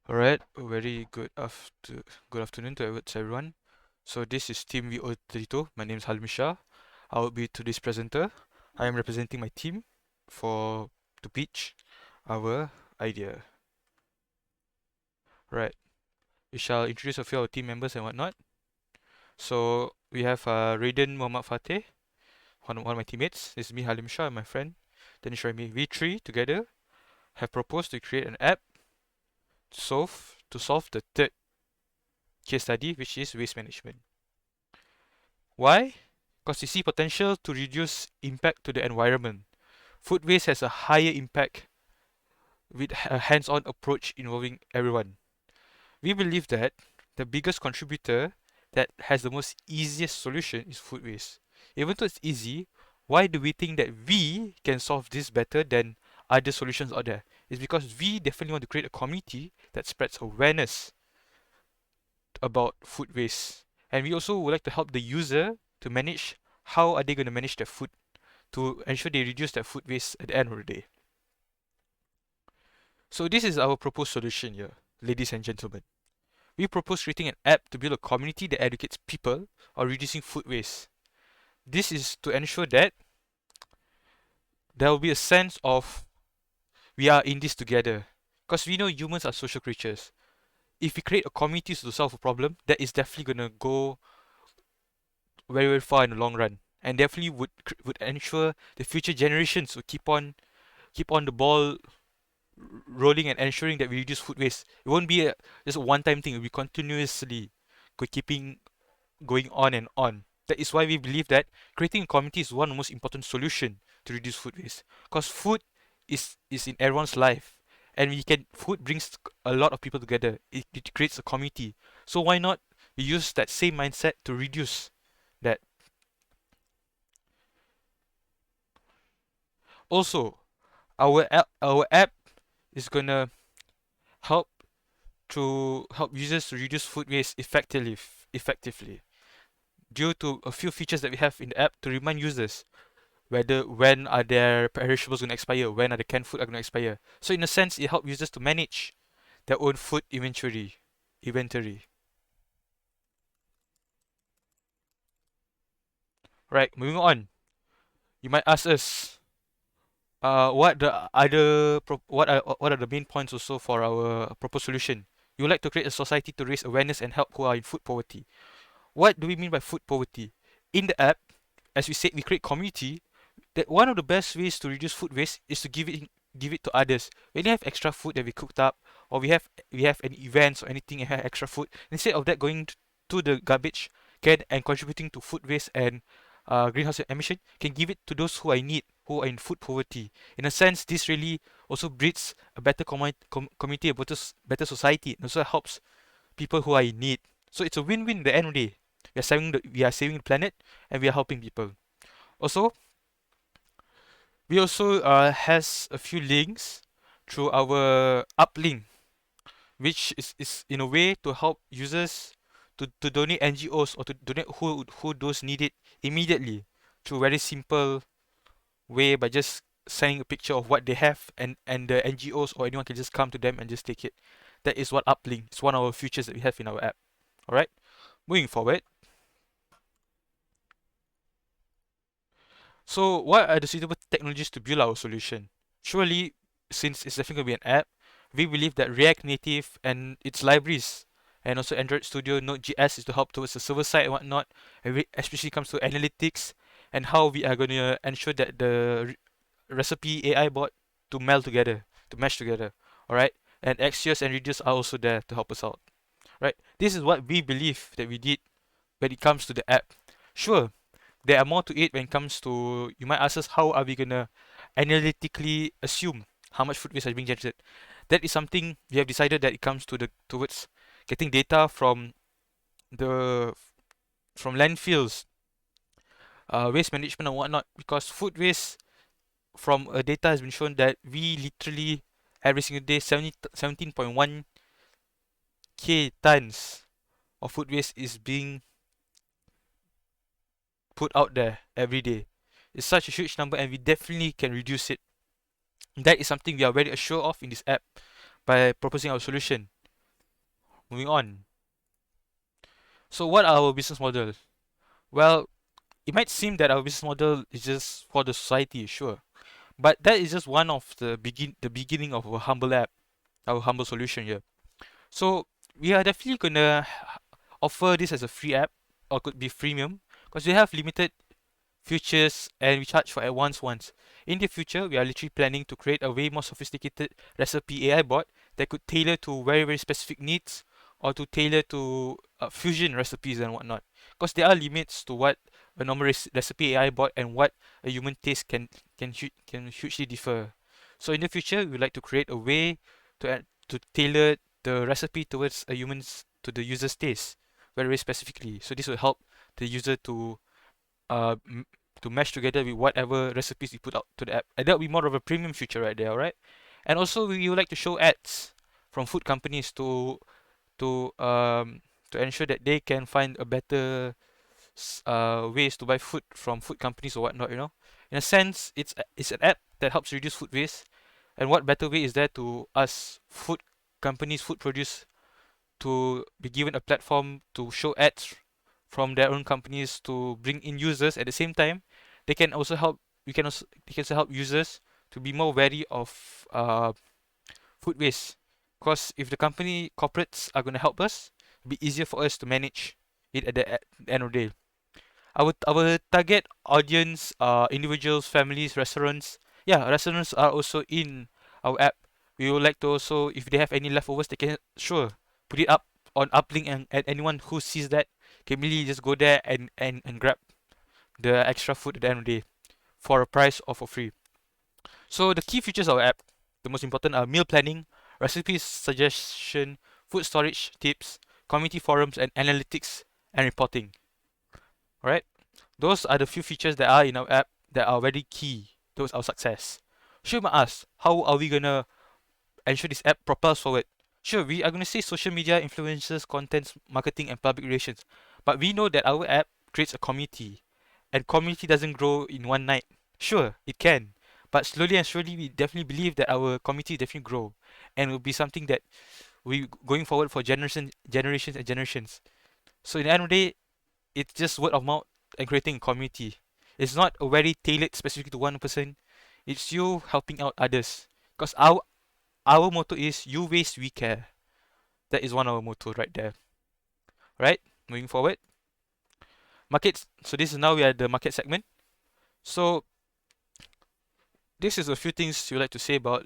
Alright, a very good afternoon to everyone. So this is Team VO32. My name is Halim Shah. I will be today's presenter. I am representing my team for to pitch our idea. Right, we shall introduce a few of our team members and whatnot. So we have Raiden Muhammad Fateh, one of my teammates. This is me, Halim Shah, and my friend Danish Raimi. We three together have proposed to create an app to solve the third case study, which is waste management. Why? Because you see potential to reduce impact to the environment. Food waste has a higher impact with a hands-on approach involving everyone. We believe that the biggest contributor that has the most easiest solution is food waste. Even though it's easy, why do we think that we can solve this better than other solutions out there? It's because we definitely want to create a community that spreads awareness about food waste. And we also would like to help the user to manage how are they going to manage their food to ensure they reduce their food waste at the end of the day. So this is our proposed solution here, ladies and gentlemen. We propose creating an app to build a community that educates people on reducing food waste. This is to ensure that there will be a sense of we are in this together. Because we know humans are social creatures. If we create a community to solve a problem, that is definitely gonna go very, very far in the long run. And definitely would ensure the future generations will keep on the ball rolling and ensuring that we reduce food waste. It won't be just a one-time thing. It will be continuously keeping going on and on. That is why we believe that creating a community is one of the most important solution to reduce food waste. Because food is in everyone's life, and food brings a lot of people together. It creates a community. So why not we use that same mindset to reduce that? Also, our app is gonna help help users to reduce food waste effectively due to a few features that we have in the app to remind users when are their perishables going to expire, when are the canned food are going to expire. So in a sense, it helps users to manage their own food inventory. Right, moving on. You might ask us, what are the main points also for our proposed solution? You would like to create a society to raise awareness and help who are in food poverty. What do we mean by food poverty? In the app, as we said, we create community. That one of the best ways to reduce food waste is to give it to others. When you have extra food that we cooked up, or we have any events or anything and have extra food, instead of that going to the garbage can and contributing to food waste and greenhouse emission, can give it to those who are in need, who are in food poverty. In a sense, this really also breeds a better community, a better society, and also helps people who are in need. So it's a win-win at the end of the day. We are saving the planet, and we are helping people. Also, we also has a few links through our uplink, which is in a way to help users to donate NGOs or to donate who those need it immediately through very simple way by just sending a picture of what they have, and the NGOs or anyone can just come to them and just take it. That is what uplink is, one of our features that we have in our app. Alright, moving forward. So what are the suitable technologies to build our solution? Surely, since it's definitely going to be an app, we believe that React Native and its libraries and also Android Studio Node.js is to help towards the server side and whatnot, and especially comes to analytics and how we are going to ensure that the recipe AI bot to mesh together. Alright? And Axios and Redis are also there to help us out. Right? This is what we believe that we did when it comes to the app. Sure, there are more to it when it comes to, you might ask us, how are we gonna analytically assume how much food waste is being generated? That is something we have decided that it comes towards getting data the from landfills, waste management and whatnot, because food waste from data has been shown that we literally every single day 17.1 k tons of food waste is being put out there every day. It's such a huge number, and we definitely can reduce it. That is something we are very assured of in this app by proposing our solution. moving on. So what are our business model? Well, it might seem that our business model is just for the society, sure. But that is just one of the beginning of our humble app, our humble solution here. So we are definitely gonna offer this as a free app or could be freemium because we have limited features and we charge for advanced ones. In the future, we are literally planning to create a way more sophisticated recipe AI bot that could tailor to very, very specific needs or to tailor to fusion recipes and whatnot. Because there are limits to what a normal recipe AI bot and what a human taste can hugely differ. So in the future, we would like to create a way to tailor the recipe towards a human's to the user's taste very, very specifically. So this will help the user uh m- to mesh together with whatever recipes you put out to the app. And that'll be more of a premium feature right there, alright? And also we would like to show ads from food companies to um to ensure that they can find a better ways to buy food from food companies or whatnot, you know. In a sense, it's an app that helps reduce food waste. And what better way is there to us food companies, food produce to be given a platform to show ads from their own companies to bring in users at the same time they can also help they can also help users to be more wary of food waste because if the company corporates are going to help us it'll be easier for us to manage it at the end of the day. Our target audience are individuals, families, restaurants. Yeah, restaurants are also in our app. We would like to also, if they have any leftovers, they can sure put it up on uplink and anyone who sees that can really just go there and grab the extra food at the end of the day for a price or for free. So the key features of our app, the most important are meal planning, recipes suggestion, food storage tips, community forums, and analytics and reporting. Alright? Those are the few features that are in our app that are very key towards our success. Sure, you might ask, how are we gonna ensure this app propels forward? Sure, we are gonna say social media, influencers, content marketing, and public relations. But we know that our app creates a community, and community doesn't grow in one night. Sure, it can, but slowly and surely, we definitely believe that our community definitely grow, and will be something that we going forward for generations and generations. So in the end of the day, it's just word of mouth and creating a community. It's not a very tailored specifically to one person. It's you helping out others. Because our motto is you waste, we care. That is one of our motto right there. Right? Moving forward. Markets. So this is now we are at the market segment. So this is a few things you like to say about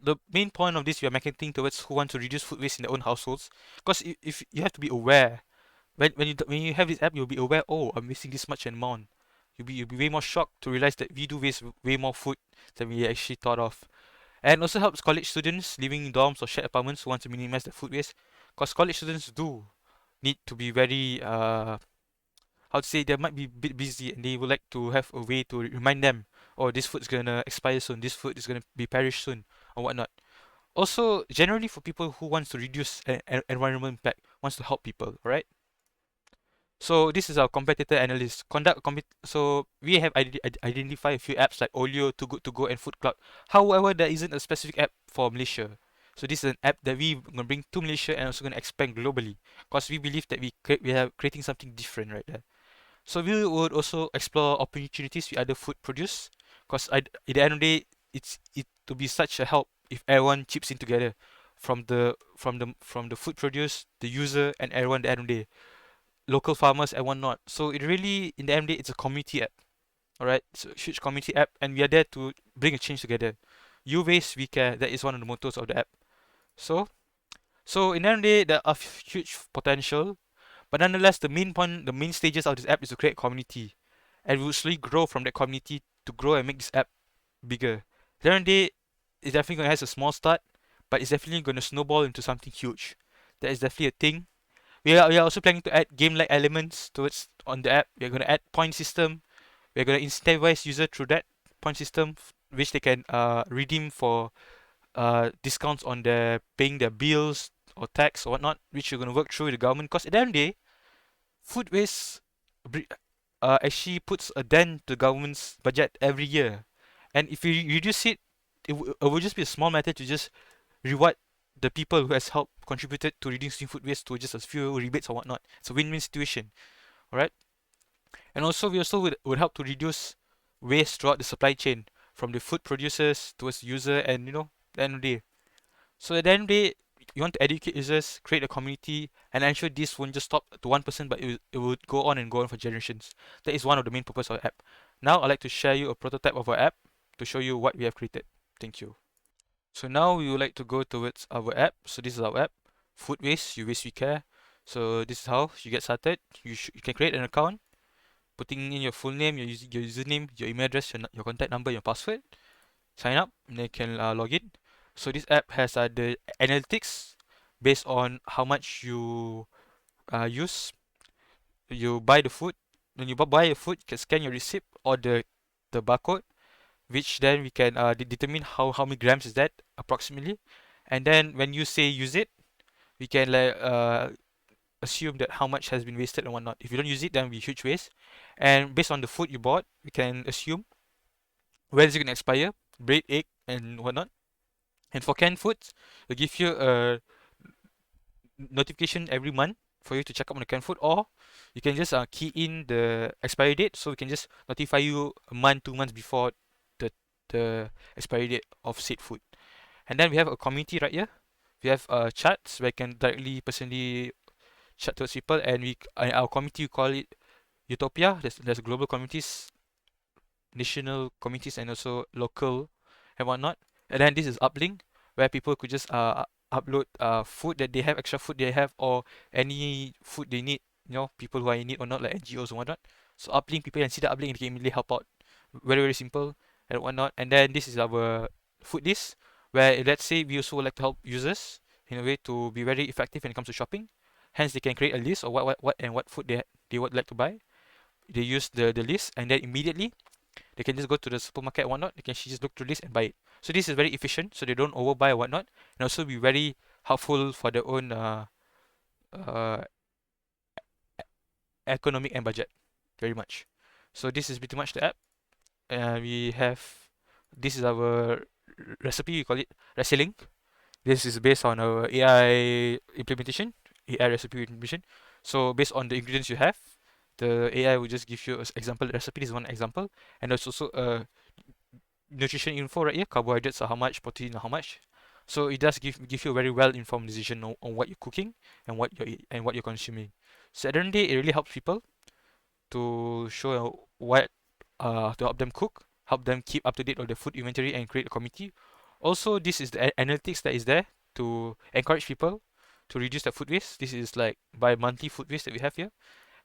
the main point of this. We are marketing towards who want to reduce food waste in their own households. Because if you have to be aware when you have this app, you'll be aware. Oh, I'm wasting this much amount. You'll be way more shocked to realize that we do waste way more food than we actually thought of. And also helps college students living in dorms or shared apartments who want to minimize their food waste. Because college students do need to be very how to say they might be a bit busy and they would like to have a way to remind them, oh, this food is gonna expire soon, this food is gonna be perish soon, or whatnot. Also, generally for people who wants to reduce environmental impact, wants to help people, alright? So this is our competitor analysis. So we have identified a few apps like Olio, Too Good To Go, and Food Cloud. However, there isn't a specific app for Malaysia. So this is an app that we gonna bring to Malaysia and also gonna expand globally, because we believe that we are creating something different right there. So we would also explore opportunities with other food produce, because at the end of the day, it to be such a help if everyone chips in together, from the food produce, the user, and everyone at the end of the day, local farmers and whatnot. So it really, in the end of the day, it's a community app. All right, it's a huge community app, and we are there to bring a change together. You waste, we care. That is one of the mottos of the app. So, so in the end of the day, there are huge potential, but nonetheless, the main point, the main stages of this app is to create community, and we will slowly grow from that community to grow and make this app bigger. At the end of the day, it's definitely gonna have a small start, but it's definitely gonna snowball into something huge. That is definitely a thing. We are also planning to add game-like elements towards on the app. We're gonna add point system. We're gonna incentivize user through that point system, which they can redeem for discounts on their paying their bills or tax or whatnot, which you're gonna work through with the government. Because at the end of the day, food waste actually puts a dent to the government's budget every year. And if you reduce it, it will just be a small matter to just reward the people who has helped contributed to reducing food waste to just a few rebates or whatnot. It's a win-win situation, alright? And also we also would help to reduce waste throughout the supply chain from the food producers towards the user and the end of the day. So at the end of the day, you want to educate users, create a community, and ensure this won't just stop to one person, but it would go on and go on for generations. That is one of the main purpose of the app. Now I'd like to share you a prototype of our app to show you what we have created. Thank you. So now we would like to go towards our app. So this is our app, Food Waste, You Waste We Care. So this is how you get started. You can create an account, putting in your full name, your username, your email address, your contact number, your password. Sign up, and then you can log in. So this app has the analytics based on how much you use. You buy the food. When you buy the food, you can scan your receipt or the barcode, which then we can determine how many grams is that approximately. And then when you say use it, we can like assume that how much has been wasted and whatnot. If you don't use it, then will be huge waste. And based on the food you bought, we can assume when is it gonna expire, bread, egg, and whatnot. And for canned foods, we give you a notification every month for you to check up on the canned food, or you can just key in the expiry date, so we can just notify you a month, 2 months before the expiry date of said food. And then we have a community right here. We have chats where I can directly personally chat towards people, and our community we call it Utopia. There's global communities, national communities, and also local and whatnot. And then this is Uplink, where people could just upload food that they have, extra food they have, or any food they need. People who are in need or not, like NGOs and whatnot. So Uplink, people can see the Uplink and they can immediately help out. Very, very simple and whatnot. And then this is our food list, where let's say we also would like to help users in a way to be very effective when it comes to shopping. Hence, they can create a list of what food they would like to buy. They use the list, and then immediately they can just go to the supermarket and whatnot. They can just look through this and buy it. So this is very efficient, so they don't overbuy or whatnot, and also be very helpful for their own uh, economic and budget. Very much. So this is pretty much the app. We have this is our recipe. We call it ReciLink. This is based on our AI implementation, AI recipe implementation. So based on the ingredients you have, the AI will just give you an example recipe. This is one example, and there's also a nutrition info right here. Carbohydrates are how much, protein are how much. So it does give you a very well informed decision on what you're cooking and what you're consuming. So at the end of the day, it really helps people to show what to help them cook, help them keep up to date on the food inventory and create a committee. Also, this is the analytics that is there to encourage people to reduce their food waste. This is like by monthly food waste that we have here,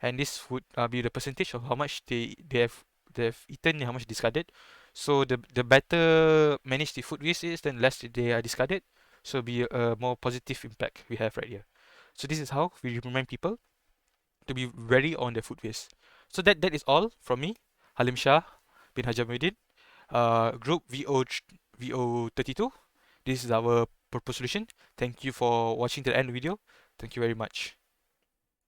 and this would be the percentage of how much they've eaten and how much discarded. So the better managed the food waste is, then less they are discarded. So be a more positive impact we have right here. So this is how we remind people to be very on their food waste. So that is all from me, Halim Shah bin Hajamuddin, Group VO32. This is our purpose solution. Thank you for watching to the end of the video. Thank you very much.